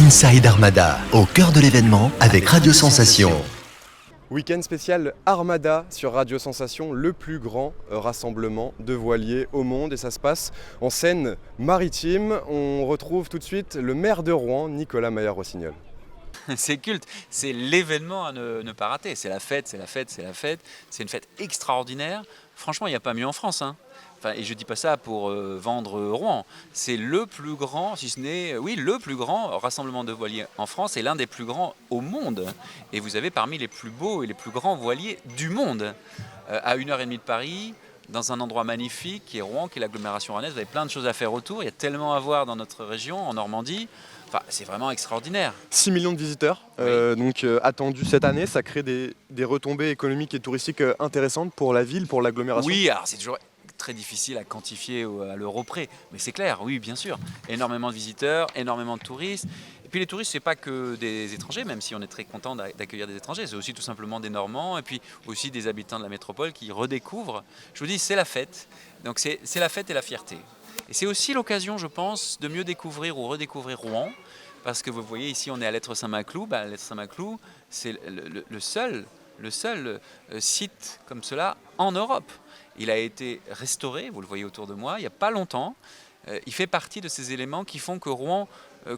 Inside Armada, au cœur de l'événement avec Radio Sensation. Week-end spécial Armada sur Radio Sensation, le plus grand rassemblement de voiliers au monde, et ça se passe en Seine-Maritime. On retrouve tout de suite le maire de Rouen, Nicolas Maillard-Rossignol. C'est culte, c'est l'événement à ne pas rater. C'est la fête, c'est la fête, c'est la fête. C'est une fête extraordinaire. Franchement, il n'y a pas mieux en France, hein. Et je ne dis pas ça pour vendre Rouen. C'est le plus grand, si ce n'est, oui, le plus grand rassemblement de voiliers en France et l'un des plus grands au monde. Et vous avez parmi les plus beaux et les plus grands voiliers du monde. À 1h30 de Paris, dans un endroit magnifique qui est Rouen, qui est l'agglomération rouennaise. Vous avez plein de choses à faire autour. Il y a tellement à voir dans notre région, en Normandie. Enfin, c'est vraiment extraordinaire. 6 millions de visiteurs attendus cette année. Ça crée des retombées économiques et touristiques intéressantes pour la ville, pour l'agglomération. Oui, alors c'est toujours très difficile à quantifier à l'euro près, mais c'est clair, oui, bien sûr. Énormément de visiteurs, énormément de touristes. Et puis les touristes, c'est pas que des étrangers, même si on est très content d'accueillir des étrangers, c'est aussi tout simplement des Normands et puis aussi des habitants de la métropole qui redécouvrent. Je vous dis, c'est la fête. Donc c'est la fête et la fierté. Et c'est aussi l'occasion, je pense, de mieux découvrir ou redécouvrir Rouen, parce que vous voyez ici, on est à Lettres Saint-Maclou. Lettres Saint-Maclou, c'est le seul site comme cela en Europe. Il a été restauré, vous le voyez autour de moi, il n'y a pas longtemps. Il fait partie de ces éléments qui font que Rouen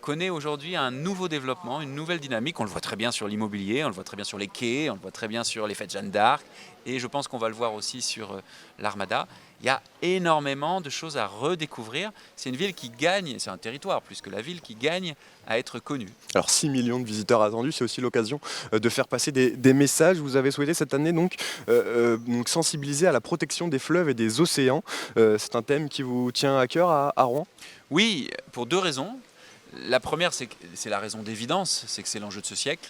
connaît aujourd'hui un nouveau développement, une nouvelle dynamique. On le voit très bien sur l'immobilier, on le voit très bien sur les quais, on le voit très bien sur les fêtes Jeanne d'Arc. Et je pense qu'on va le voir aussi sur l'Armada. Il y a énormément de choses à redécouvrir. C'est une ville qui gagne, c'est un territoire plus que la ville, qui gagne à être connue. Alors 6 millions de visiteurs attendus, c'est aussi l'occasion de faire passer des messages. Vous avez souhaité cette année donc sensibiliser à la protection des fleuves et des océans. C'est un thème qui vous tient à cœur à Rouen ? Oui, pour deux raisons. La première, c'est la raison d'évidence, c'est que c'est l'enjeu de ce siècle,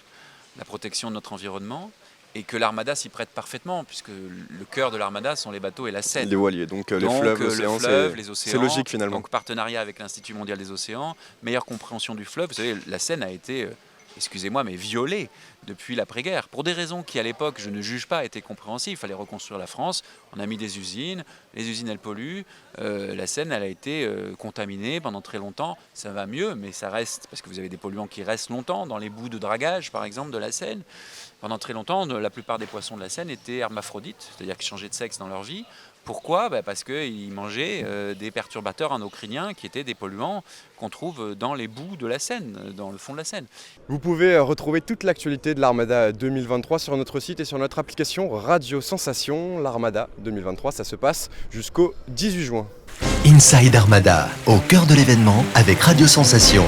la protection de notre environnement, et que l'Armada s'y prête parfaitement, puisque le cœur de l'Armada sont les bateaux et la Seine. Les voiliers, donc les fleuves, l'océan, les océans. C'est logique finalement. Donc partenariat avec l'Institut mondial des océans, meilleure compréhension du fleuve. Vous savez, la Seine a été, excusez-moi, mais violée depuis l'après-guerre. Pour des raisons qui, à l'époque, je ne juge pas, étaient compréhensibles. Il fallait reconstruire la France. On a mis des usines. Les usines, elles polluent. La Seine, elle a été contaminée pendant très longtemps. Ça va mieux, mais ça reste, parce que vous avez des polluants qui restent longtemps, dans les boues de dragage, par exemple, de la Seine. Pendant très longtemps, la plupart des poissons de la Seine étaient hermaphrodites, c'est-à-dire qu'ils changeaient de sexe dans leur vie. Pourquoi ? Parce qu'ils mangeaient des perturbateurs endocriniens qui étaient des polluants qu'on trouve dans les boues de la Seine, dans le fond de la Seine. Vous pouvez retrouver toute l'actualité de l'Armada 2023 sur notre site et sur notre application Radio Sensation. L'Armada 2023, ça se passe jusqu'au 18 juin. Inside Armada, au cœur de l'événement avec Radio Sensation.